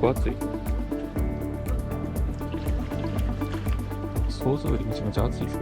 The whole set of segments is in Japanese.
構暑い。想像よりめちゃめちゃ暑いですよ。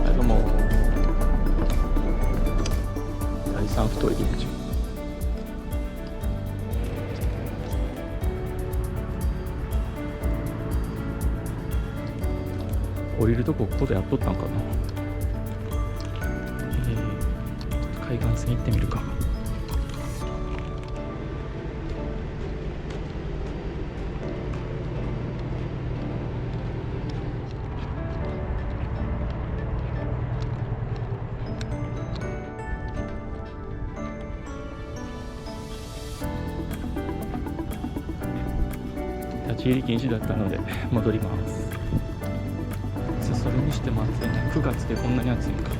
はい、どうも。第3太い入り口。降りるとこここでやっとったんかな。海岸線行ってみるか。立ち入り禁止だったので戻ります。さあ、それにしても暑いね。9月でこんなに暑いんか。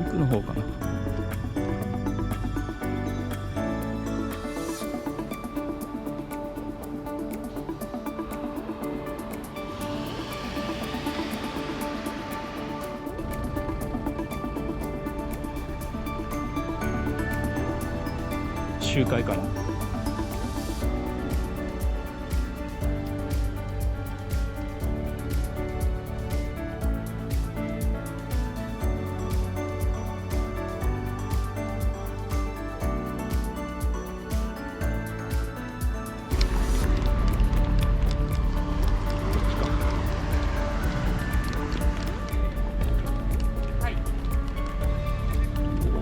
奥の方かな。集会かな。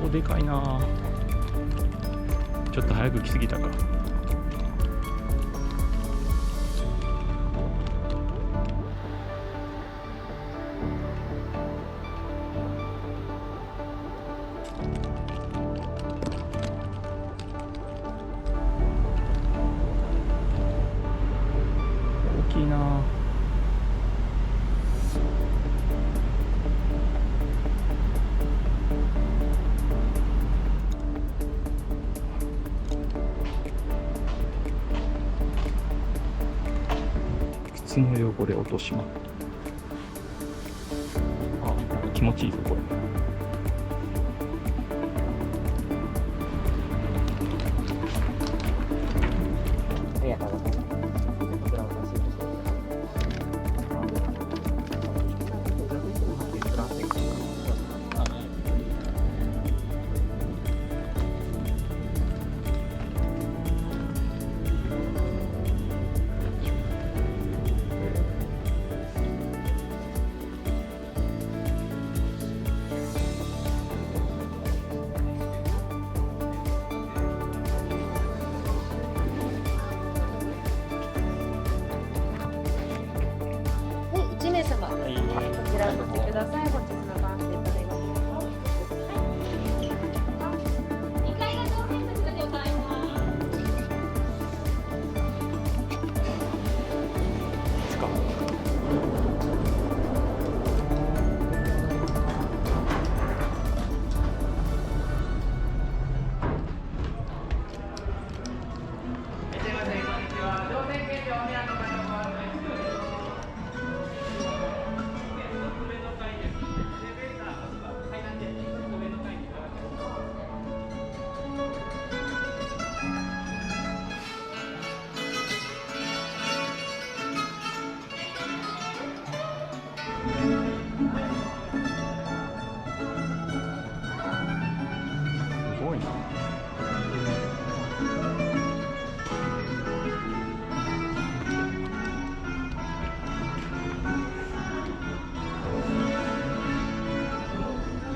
でかいな。ちょっと早く来すぎたか。大きいな。靴の汚れ落としま。あ、気持ちいいぞこれ。ありがとうございます。こちらお貸しいたします。1名様、はい、こちらお持ちください。本日の番宣となります。2階が乗船物でございます。つか。すごいな。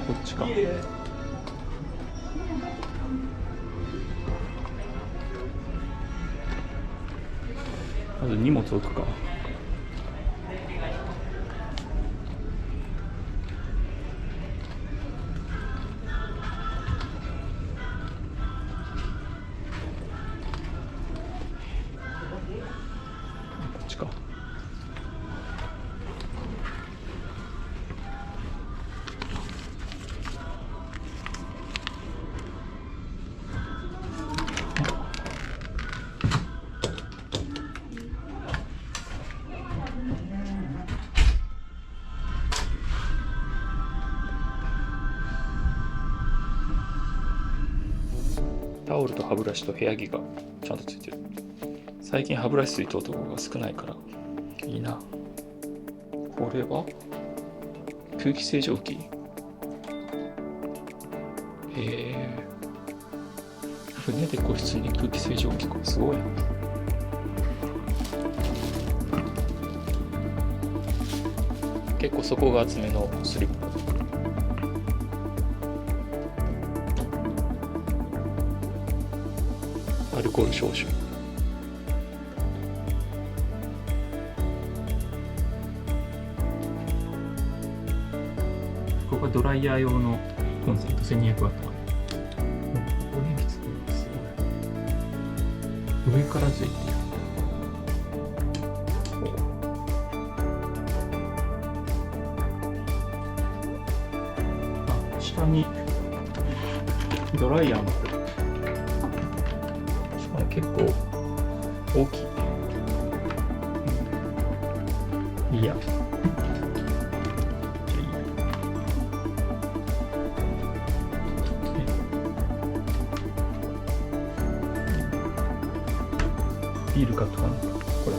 こっちか。ず荷物置くか。こっちか。タオルと歯ブラシと部屋着がちゃんとついてる。最近歯ブラシついてるところが少ないからいいな。これは空気清浄機。船で個室に空気清浄機か。すごいな。結構底が厚めのスリッパ。アルコール少々。ここがドライヤー用のコンセント1200ワット。ここ電気つくのすごい。上からついてる。あ、下にドライヤーの結構大きい。いいや。ビール買っとかな。これは。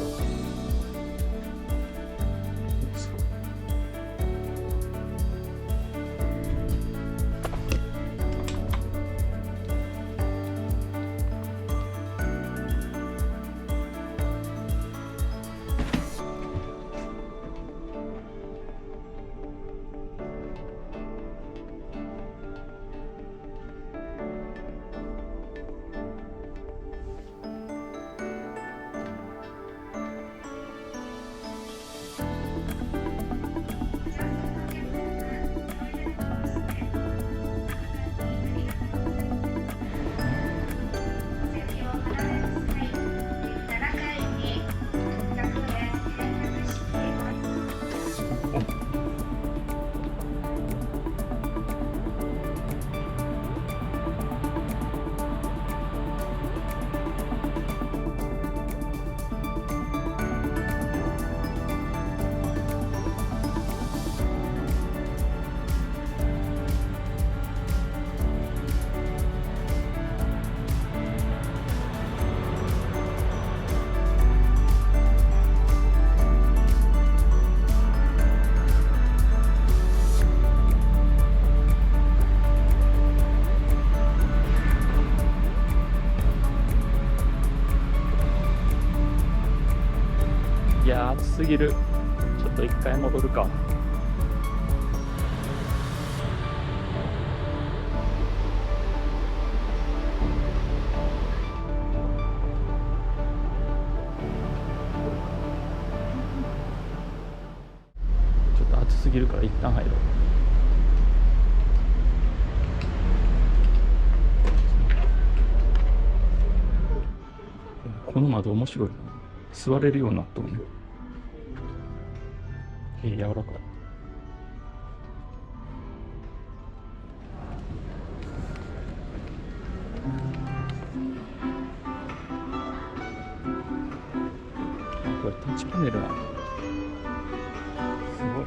いやー、暑すぎる。ちょっと一回戻るか。ちょっと暑すぎるから一旦入ろう。この窓面白いな。座れるようになっとるね。柔らかい。これタッチパネルなの。すごい。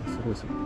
すごいすごい。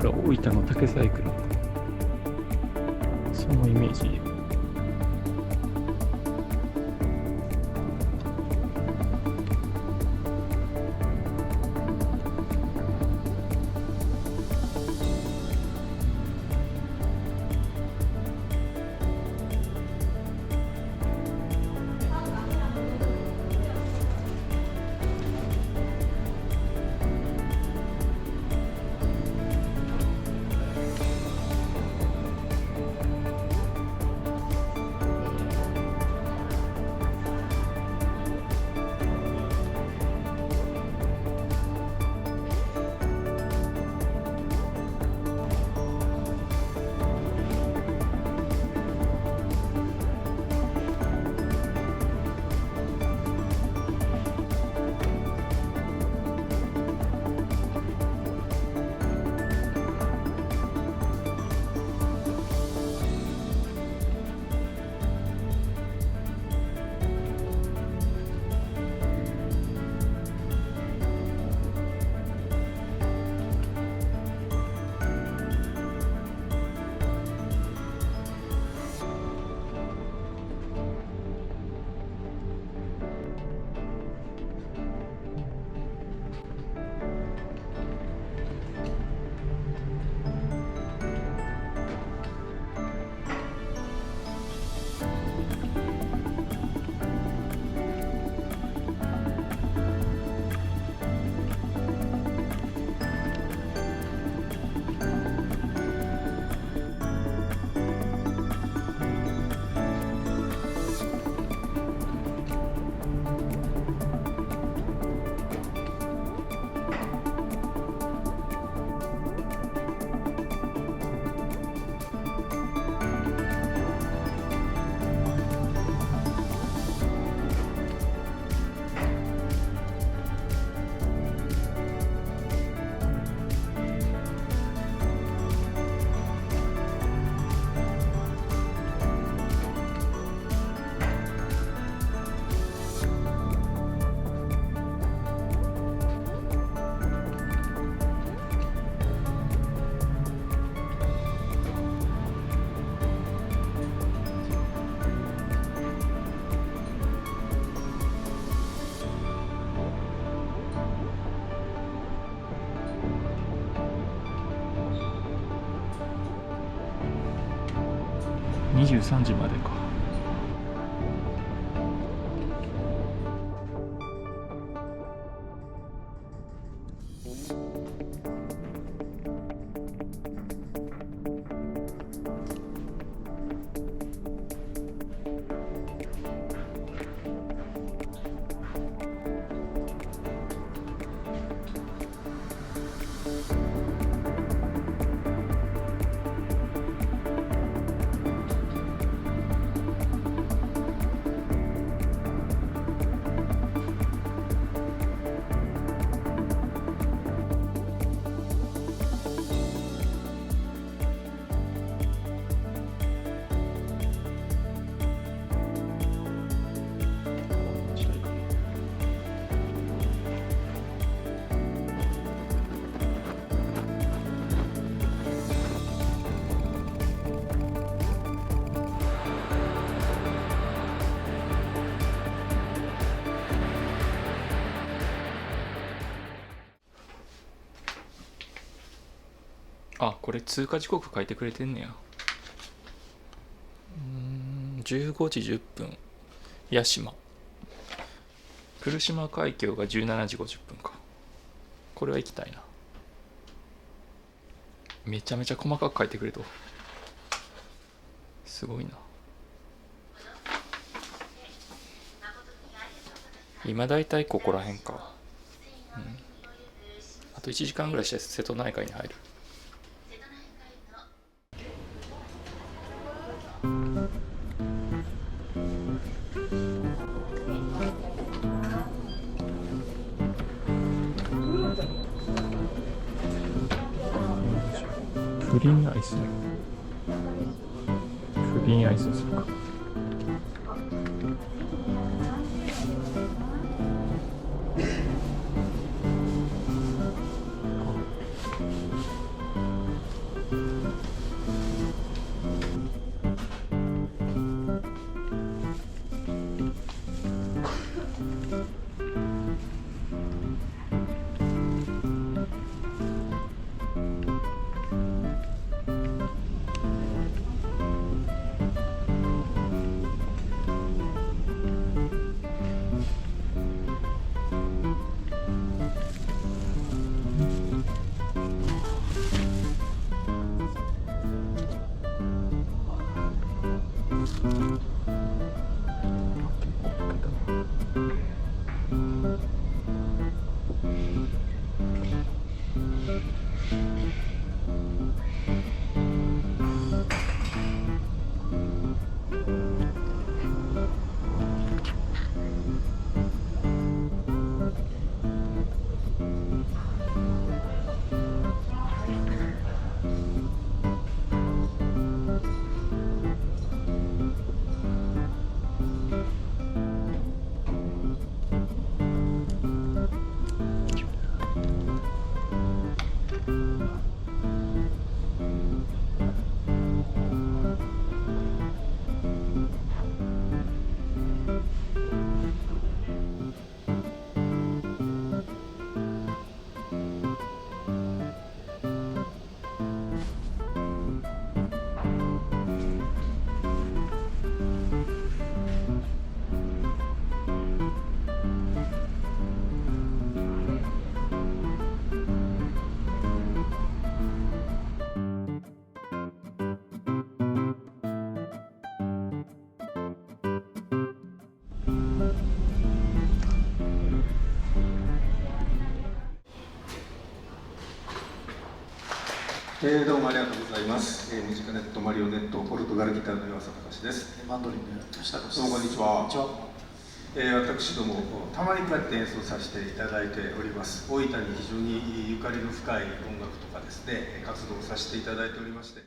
大分の竹細工のそのイメージ。23時までか。あ、これ通過時刻書いてくれてんねや。15時10分屋島、来島海峡が17時50分か。これは行きたいな。めちゃめちゃ細かく書いてくれと、すごいな。今だいたいここらへんか。あと1時間ぐらいして瀬戸内海に入る。プリンアイス、プリンアイスですか。どうもありがとうございます。ムジカネットマリオネットポルトガルギターの岩佐隆です。マンドリンの吉田です。どうもこんにちは。私どもたまにこうやって演奏させていただいております。大分に非常にゆかりの深い音楽とかですね、活動させていただいておりまして。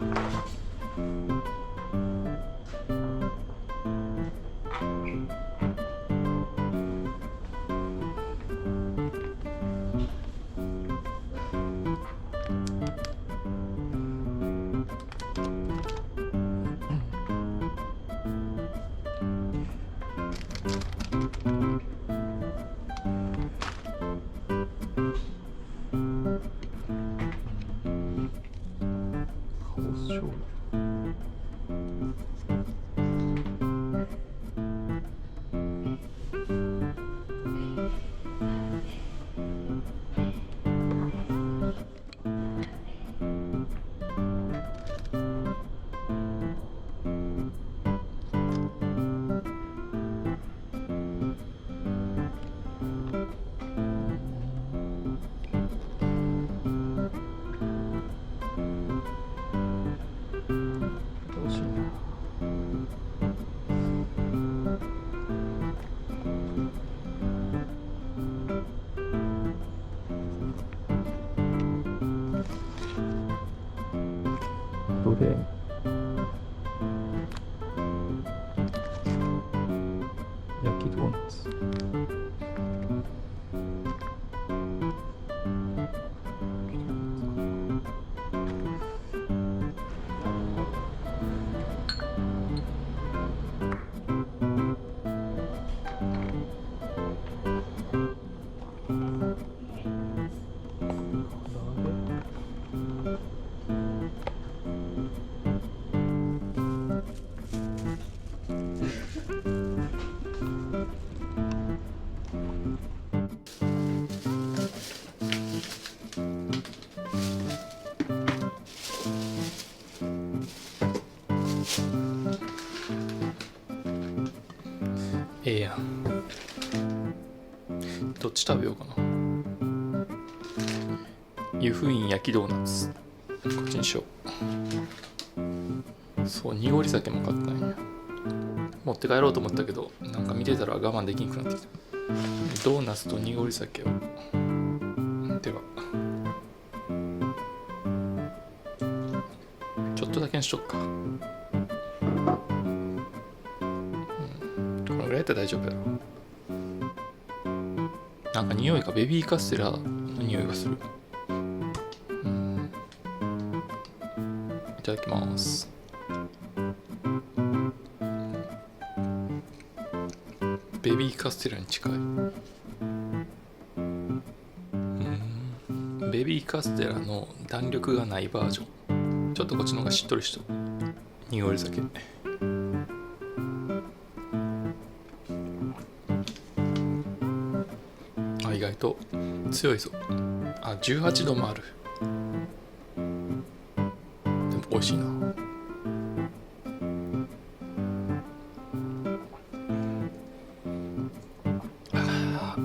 カオス醤油。どうしような。どれ？焼きドーナツ。ええやん。どっち食べようかな。湯布院焼きドーナツ、こっちにしよう。そう、濁り酒も買ったんや。持って帰ろうと思ったけど、なんか見てたら我慢できんくなってきた。ドーナツと濁り酒を。ではちょっとだけにしとくか。このぐらいやったら大丈夫やろ。なんか匂いがベビーカステラの匂いがする。いただきます。ベビーカステラに近い。ベビーカステラの弾力がないバージョン。ちょっとこっちの方がしっとりした濁り酒。あ、意外と強いぞ。あ、18度もある。でも美味しいな。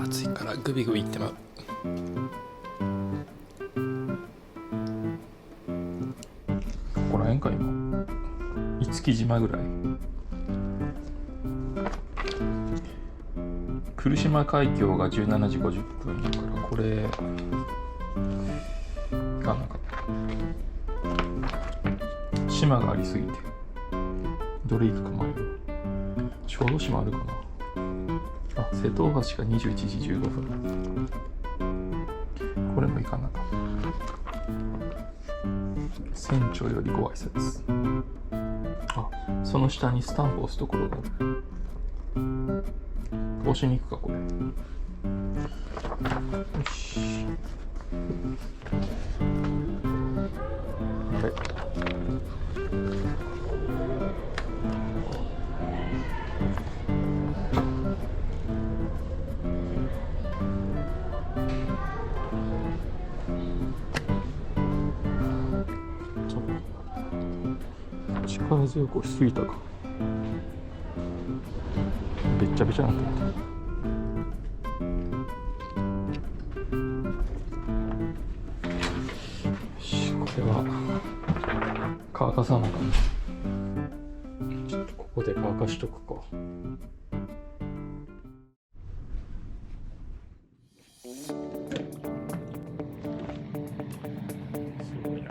暑いからグビグビいってまう。ここら辺か今。五木島ぐらい。来島海峡が17時50分だからこれがなかった。島がありすぎてどれ行くか迷う。小豆島あるかな。あ、瀬戸大橋が21時15分。これも行かなかった。船長よりご挨拶。あ、その下にスタンプを押すところがある。押しに行くかこれ。よし。あれ。力強く押しすぎたか。べっちゃべちゃなってる。これは乾かさなあかん。ちょっとここで乾かしとくか。すごいな。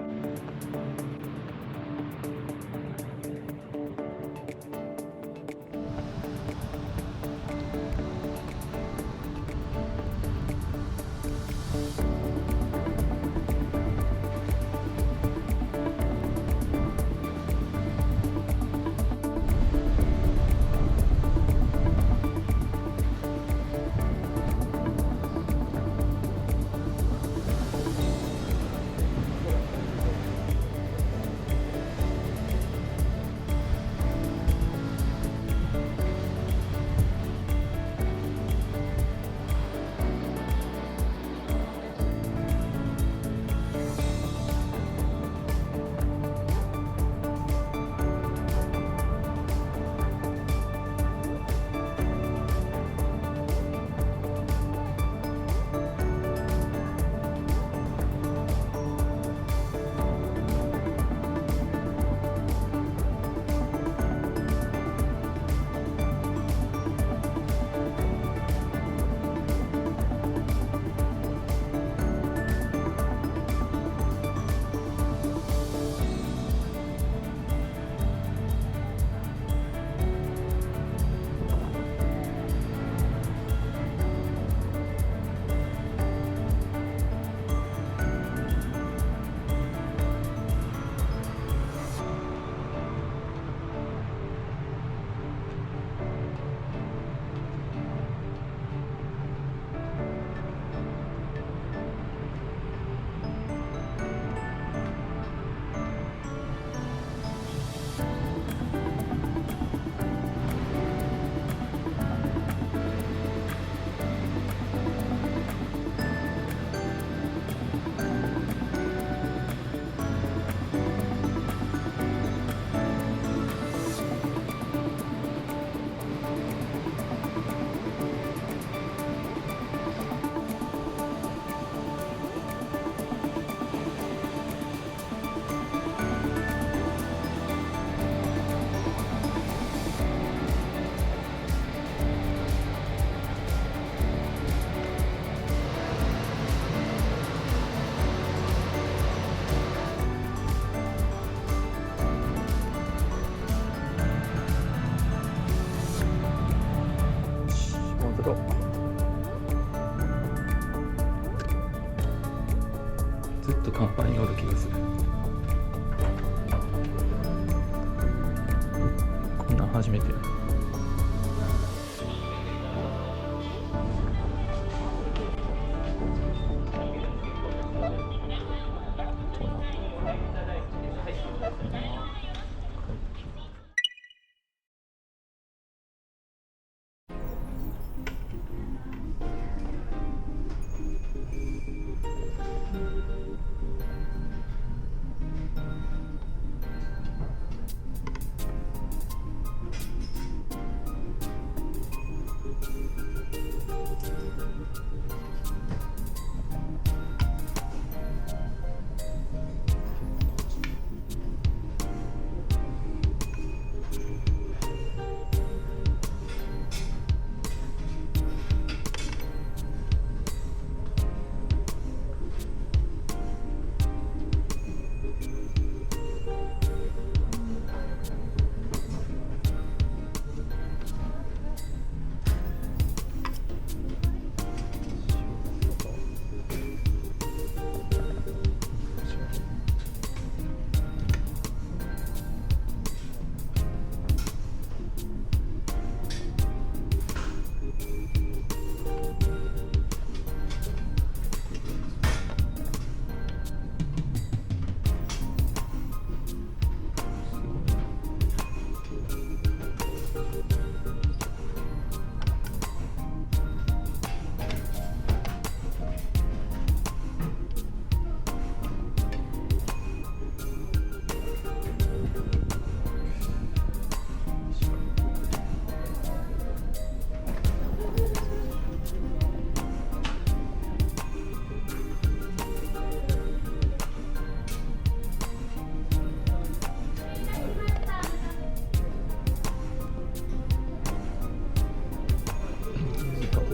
甲板に乗る気がする。こんなん初めて。こ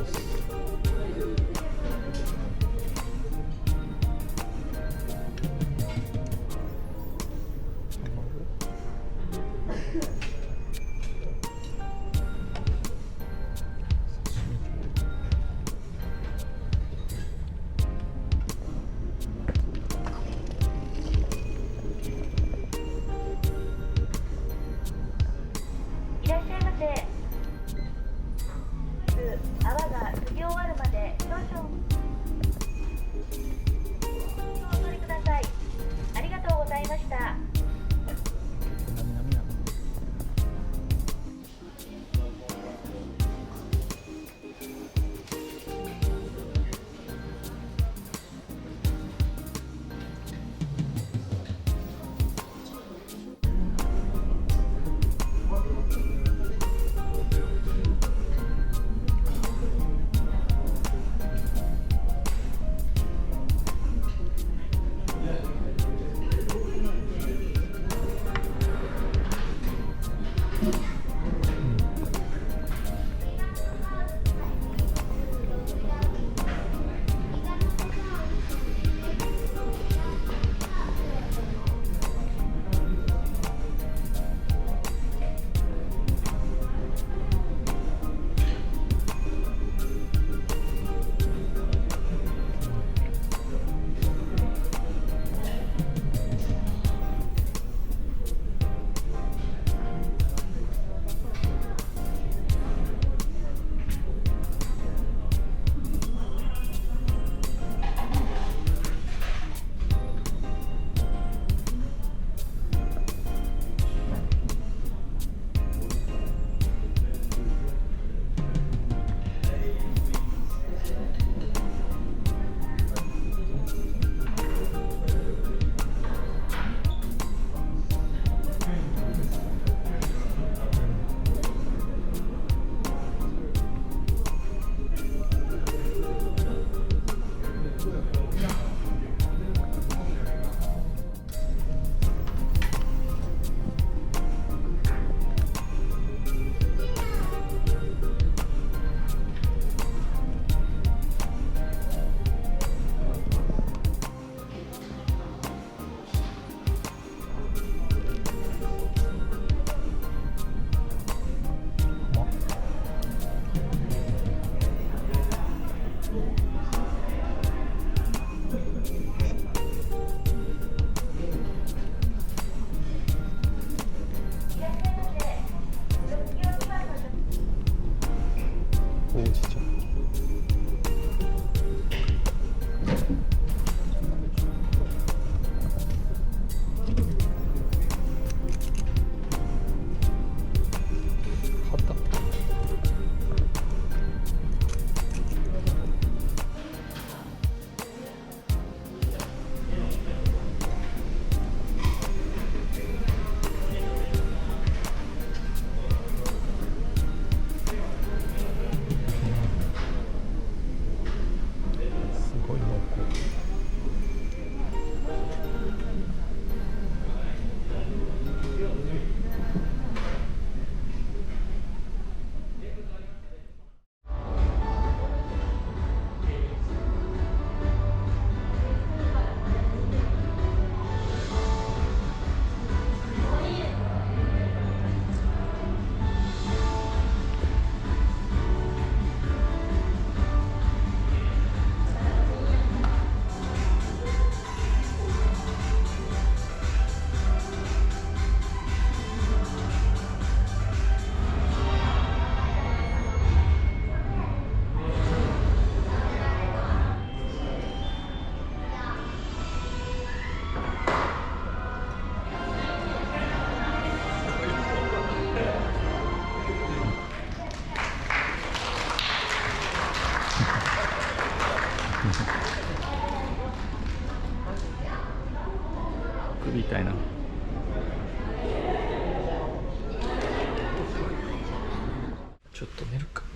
ちょっと寝るか。よ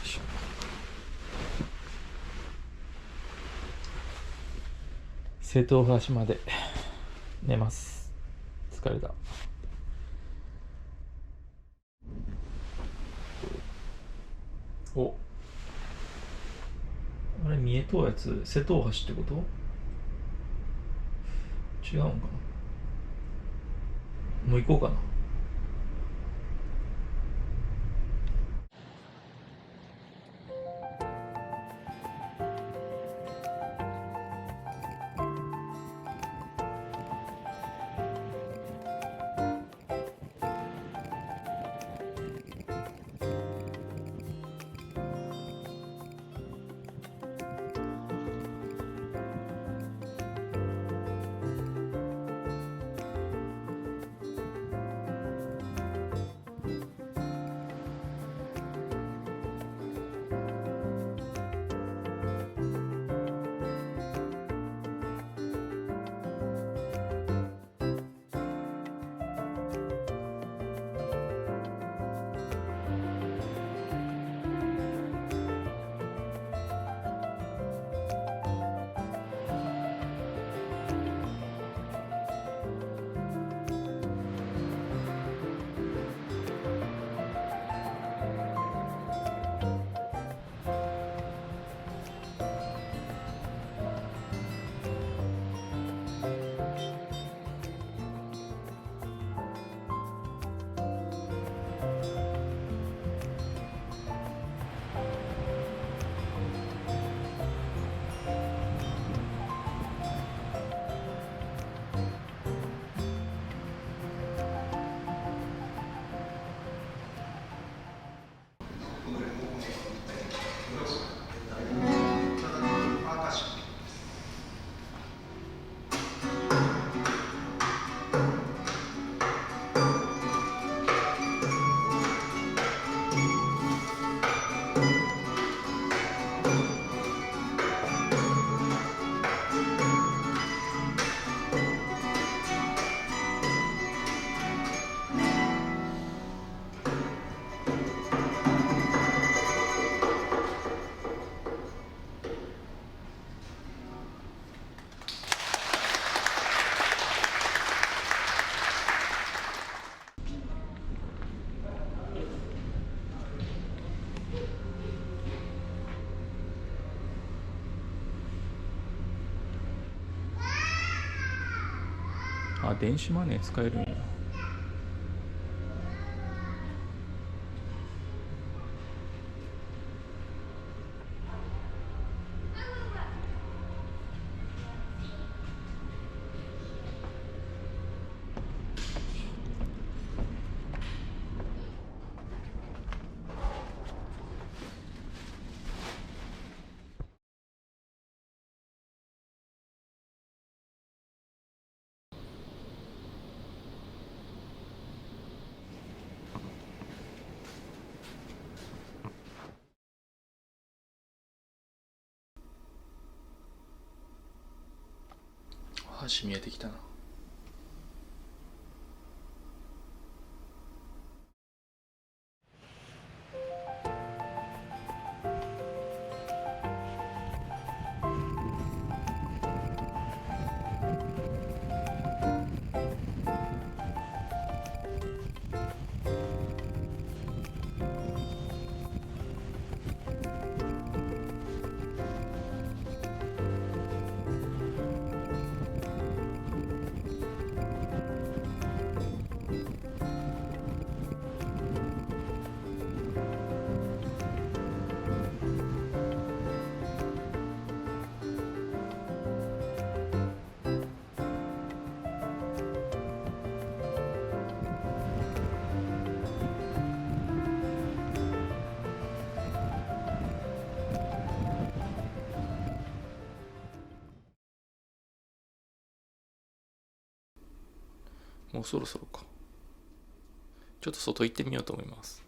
いしょ。瀬戸大橋まで寝ます。疲れた。お、あれ見えとうやつ瀬戸大橋ってこと？違うんかな。もう行こうかな。あ、電子マネー使えるんや。橋見えてきたな。もうそろそろか。ちょっと外行ってみようと思います。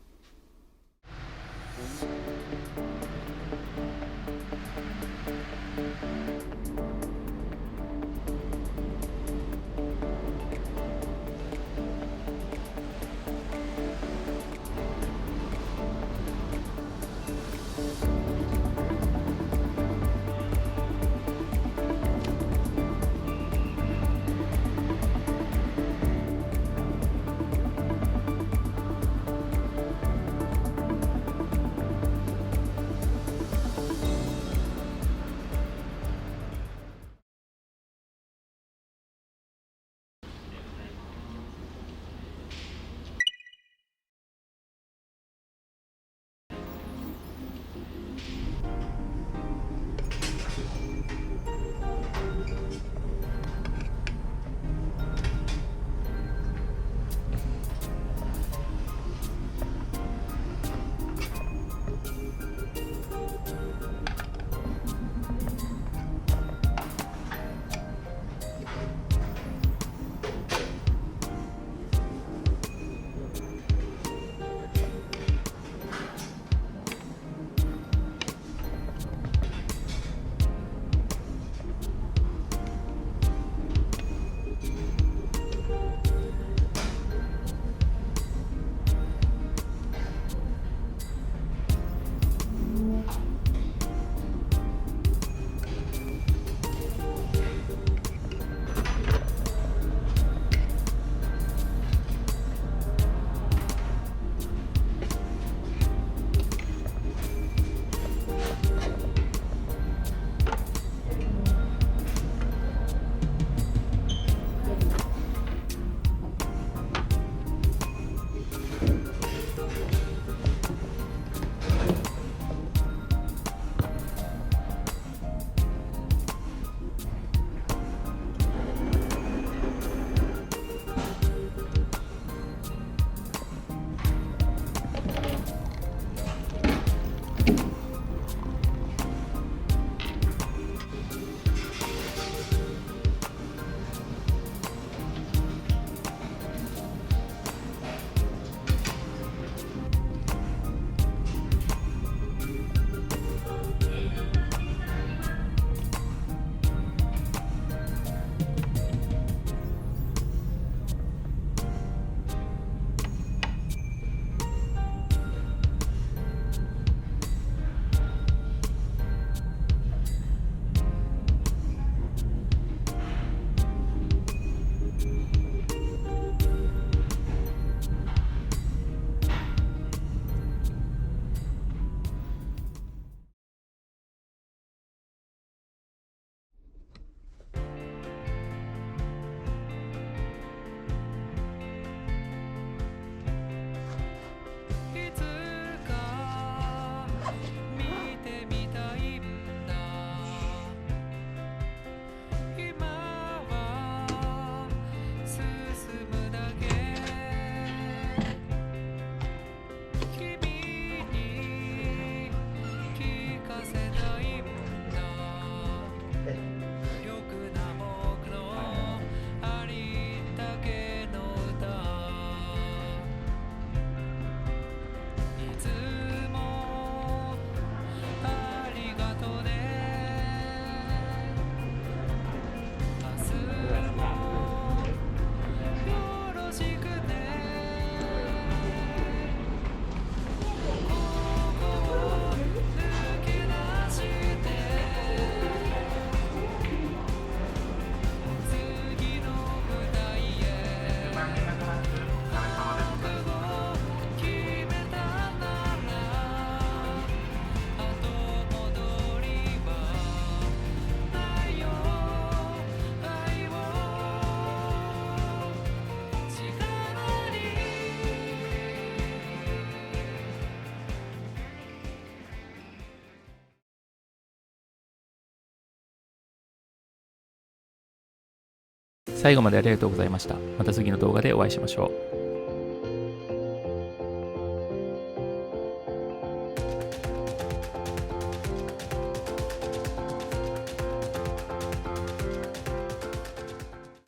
最後までありがとうございました。また次の動画でお会いしましょう。